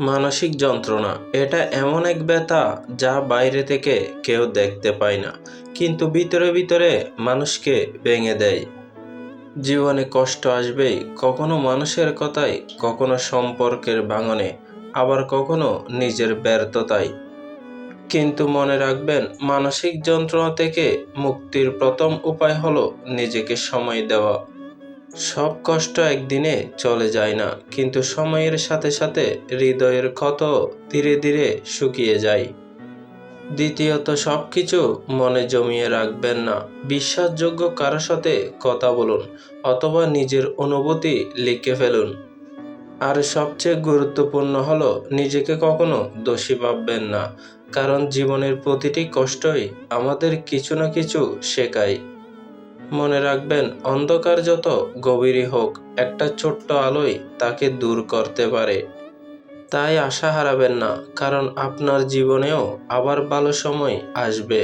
মানসিক যন্ত্রণা এটা এমন এক ব্যথা যা বাইরে থেকে কেউ দেখতে পায় না, কিন্তু ভিতরে ভিতরে মানুষকে ভেঙে দেয়। জীবনে কষ্ট আসবেই, কখনো মানুষের কথায়, কখনো সম্পর্কের ভাঙনে, আবার কখনো নিজের ব্যর্থতায়। কিন্তু মনে রাখবেন, মানসিক যন্ত্রণা থেকে মুক্তির প্রথম উপায় হলো নিজেকে সময় দেওয়া। সব কষ্ট একদিনে চলে যায় না, কিন্তু সময়ের সাথে সাথে হৃদয়ের ক্ষত ধীরে ধীরে শুকিয়ে যায়। দ্বিতীয়ত, সবকিছু মনে জমিয়ে রাখবেন না। বিশ্বাসযোগ্য কারো সাথে কথা বলুন, অথবা নিজের অনুভূতি লিখে ফেলুন। আর সবচেয়ে গুরুত্বপূর্ণ হলো, নিজেকে কখনো দোষী ভাববেন না, কারণ জীবনের প্রতিটি কষ্টই আমাদের কিছু না কিছু শেখায়। মনে রাখবেন, অন্ধকার যত গভীরই হোক, একটা ছোট্ট আলোয় তাকে দূর করতে পারে। তাই আশা হারাবেন না, কারণ আপনার জীবনেও আবার ভালো সময় আসবে।